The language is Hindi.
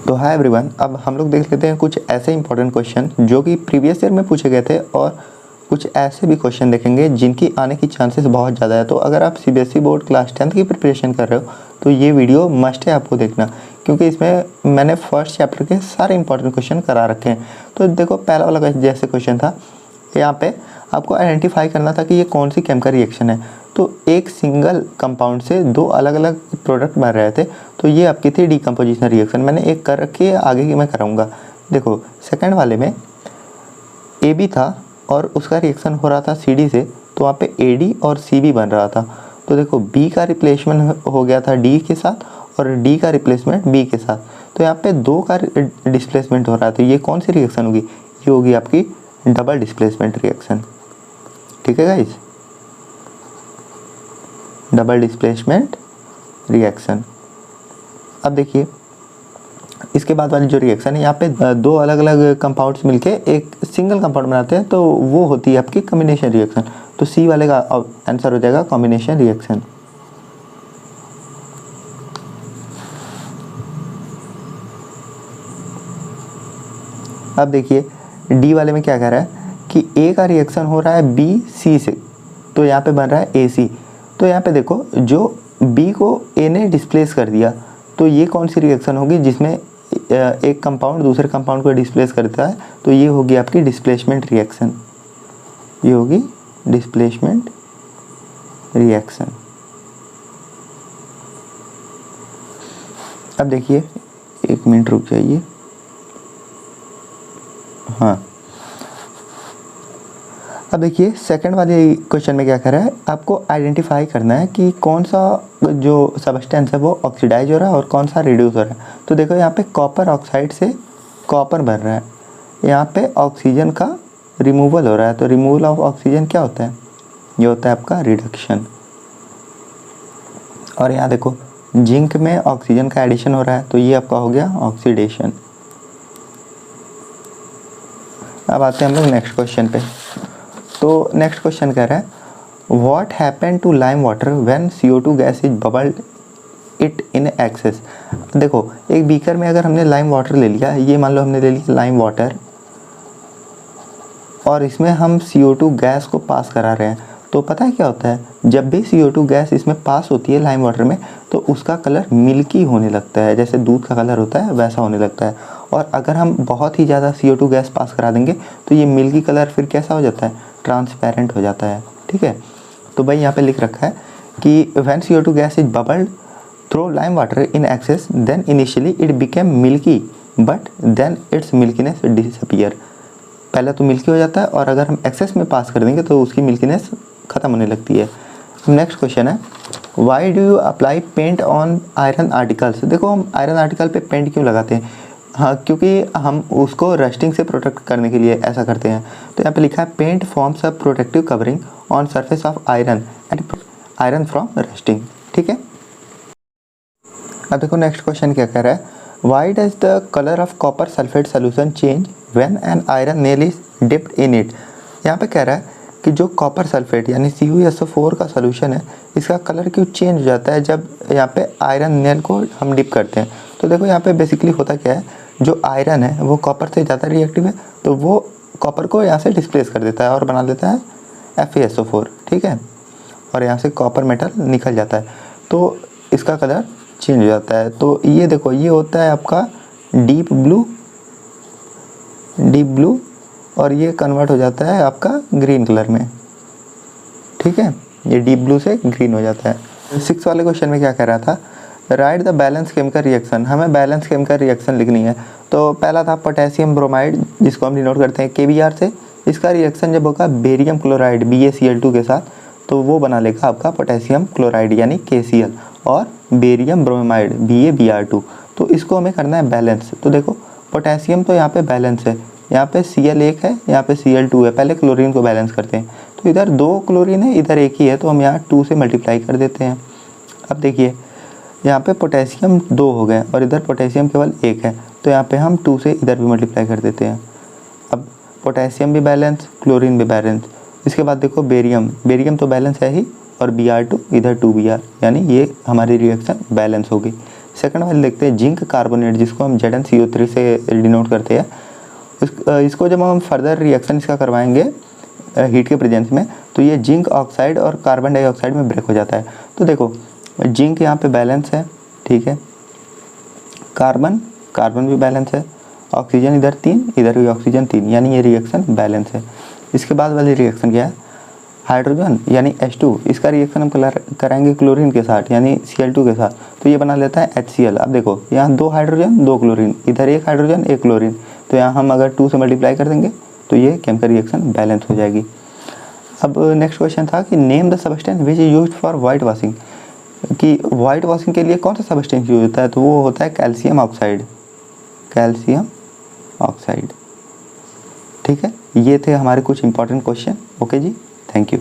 तो हाय एवरीवन, अब हम लोग देख लेते हैं कुछ ऐसे इंपॉर्टेंट क्वेश्चन जो कि प्रीवियस ईयर में पूछे गए थे और कुछ ऐसे भी क्वेश्चन देखेंगे जिनकी आने की चांसेस बहुत ज़्यादा है। तो अगर आप सीबीएसई बोर्ड क्लास 10th की प्रिपरेशन कर रहे हो तो ये वीडियो मस्ट है आपको देखना, क्योंकि इसमें मैंने फर्स्ट चैप्टर के सारे इंपॉर्टेंट क्वेश्चन करा रखे हैं। तो देखो, पहला वाला जैसे क्वेश्चन था, यहाँ पे आपको आइडेंटिफाई करना था कि ये कौन सी केमिकल रिएक्शन है। तो एक सिंगल कंपाउंड से दो अलग अलग प्रोडक्ट बन रहे थे, तो ये आपकी थी डीकम्पोजिशन रिएक्शन। मैंने एक कर रखी है, आगे की मैं कराऊंगा। देखो, सेकंड वाले में ए बी था और उसका रिएक्शन हो रहा था सी डी से, तो वहाँ पे ए डी और सी बी बन रहा था। तो देखो, बी का रिप्लेसमेंट हो गया था डी के साथ और डी का रिप्लेसमेंट बी के साथ। तो यहाँ पे दो का डिस्प्लेसमेंट हो रहा है, तो ये कौन सी रिएक्शन होगी? ये होगी आपकी डबल डिस्प्लेसमेंट रिएक्शन। ठीक है गाइस, डबल डिस्प्लेसमेंट रिएक्शन। अब देखिए, इसके बाद वाली जो रिएक्शन है, यहाँ पे दो अलग अलग कंपाउंड्स मिलके एक सिंगल कंपाउंड बनाते हैं, तो वो होती है आपकी कॉम्बिनेशन रिएक्शन। तो सी वाले का आंसर हो जाएगा कॉम्बिनेशन रिएक्शन। अब देखिए, डी वाले में क्या कह रहा है कि ए का रिएक्शन हो रहा है बी सी से, तो यहाँ पे बन रहा है ए सी। तो यहाँ पे देखो, जो बी को ए ने डिस्प्लेस कर दिया, तो ये कौन सी रिएक्शन होगी जिसमें एक कंपाउंड दूसरे कंपाउंड को डिस्प्लेस करता है? तो ये होगी आपकी डिस्प्लेसमेंट रिएक्शन। ये होगी डिस्प्लेसमेंट रिएक्शन। अब देखिए, एक मिनट रुक जाइए। हाँ, अब देखिए, सेकंड वाले क्वेश्चन में क्या कर रहा है, आपको आइडेंटिफाई करना है कि कौन सा जो सब्सटेंस है वो ऑक्सीडाइज हो रहा है और कौन सा रिड्यूस हो रहा है। तो देखो, यहाँ पे कॉपर ऑक्साइड से कॉपर बन रहा है, यहाँ पे ऑक्सीजन का रिमूवल हो रहा है। तो रिमूवल ऑफ ऑक्सीजन क्या होता है? ये होता है आपका रिडक्शन। और यहाँ देखो, जिंक में ऑक्सीजन का एडिशन हो रहा है, तो ये आपका हो गया ऑक्सीडेशन। अब आते हैं हम लोग नेक्स्ट क्वेश्चन पे। तो नेक्स्ट क्वेश्चन कह रहा है, what happen to lime water when CO2 gas is bubbled it in excess. देखो, एक बीकर में अगर हमने लाइम वाटर ले लिया, ये मान लो हमने ले लिया लाइम वाटर, और इसमें हम CO2 गैस को पास करा रहे हैं, तो पता है क्या होता है? जब भी CO2 गैस इसमें पास होती है लाइम वाटर में, तो उसका कलर मिल्की होने लगता है, जैसे दूध का कलर होता है वैसा होने लगता है। और अगर हम बहुत ही ज़्यादा CO2 गैस पास करा देंगे तो ये मिल्की कलर फिर कैसा हो जाता है? ट्रांसपेरेंट हो जाता है। ठीक है, तो भाई यहाँ पे लिख रखा है कि when CO2 gas is bubbled through lime water in excess then initially it became milky but then its milkiness disappear. पहले तो मिल्की हो जाता है, और अगर हम एक्सेस में पास कर देंगे तो उसकी मिल्कीनेस ख़त्म होने लगती है। नेक्स्ट क्वेश्चन है, why do you apply paint on iron articles. देखो, हम आयरन आर्टिकल पे पेंट क्यों लगाते हैं? हाँ, क्योंकि हम उसको रस्टिंग से प्रोटेक्ट करने के लिए ऐसा करते हैं। तो यहाँ पे लिखा है, paint forms a protective covering on surface of iron and iron from rusting. ठीक है, अब देखो नेक्स्ट क्वेश्चन क्या कह रहा है, why does the colour of copper sulphate solution change when an iron nail is dipped in it. यहाँ पे कह रहा है कि जो कॉपर सल्फेट यानी CuSO4 का सोल्यूशन है, इसका कलर क्यों चेंज हो जाता है जब यहाँ पे आयरन नेल को हम डिप करते हैं। तो देखो, यहाँ पे बेसिकली होता क्या है, जो आयरन है वो कॉपर से ज़्यादा रिएक्टिव है, तो वो कॉपर को यहाँ से डिस्प्लेस कर देता है और बना देता है FeSO4। ठीक है, और यहाँ से कॉपर मेटल निकल जाता है, तो इसका कलर चेंज हो जाता है। तो ये देखो, ये होता है आपका डीप ब्लू और ये कन्वर्ट हो जाता है आपका ग्रीन कलर में। ठीक है, ये डीप ब्लू से ग्रीन हो जाता है। 6 वाले क्वेश्चन में क्या कह रहा था, right the balance chemical reaction. हमें बैलेंस केमिकल रिएक्शन लिखनी है। तो पहला था पोटेशियम ब्रोमाइड, जिसको हम डिनोट करते हैं KBr से। इसका रिएक्शन जब होगा बेरियम क्लोराइड BaCl2 के साथ, तो वो बना लेगा आपका पोटेशियम क्लोराइड यानी KCl, और बेरियम ब्रोमाइड BaBr2। तो इसको हमें करना है बैलेंस। तो देखो, पोटेशियम तो यहाँ पे बैलेंस है, यहाँ पे Cl1 है, यहाँ पे Cl2 है। पहले क्लोरीन को बैलेंस करते हैं, तो इधर 2 क्लोरीन है, इधर एक ही है, तो हम यहाँ 2 से मल्टीप्लाई कर देते हैं। अब देखिए, यहाँ पे पोटेशियम 2 हो गए और इधर पोटेशियम केवल 1 है, तो यहाँ पे हम 2 से इधर भी मल्टीप्लाई कर देते हैं। अब पोटेशियम भी बैलेंस, क्लोरीन भी बैलेंस। इसके बाद देखो, बेरियम तो बैलेंस है ही, और Br2 इधर 2Br, यानी ये हमारी रिएक्शन बैलेंस होगी। सेकंड वाले देखते हैं जिंक कार्बोनेट, जिसको हम ZnCO3 से डिनोट करते हैं। इसको जब हम फर्दर रिएक्शन इसका करवाएंगे हीट के प्रेजेंस में, तो ये जिंक ऑक्साइड और कार्बन डाइऑक्साइड में ब्रेक हो जाता है। तो देखो जिंक यहाँ पे बैलेंस है, ठीक है, कार्बन भी बैलेंस है, ऑक्सीजन इधर 3, इधर भी ऑक्सीजन 3, यानी ये रिएक्शन बैलेंस है। इसके बाद वाली रिएक्शन क्या है, हाइड्रोजन यानी H2, इसका रिएक्शन हम कराएंगे क्लोरीन के साथ यानी Cl2 के साथ, तो ये बना लेता है HCl। अब देखो यहाँ 2 हाइड्रोजन 2 क्लोरीन, इधर 1 हाइड्रोजन 1 क्लोरीन, तो यहाँ हम अगर 2 से मल्टीप्लाई कर देंगे तो ये केमिकल रिएक्शन बैलेंस हो जाएगी। अब नेक्स्ट क्वेश्चन था कि name the substance which is used for white washing, कि वाइट वॉशिंग के लिए कौन सा सबस्टेंस यूज होता है, तो वो होता है कैल्शियम ऑक्साइड, कैल्शियम ऑक्साइड। ठीक है, ये थे हमारे कुछ इंपॉर्टेंट क्वेश्चन। ओके जी, थैंक यू।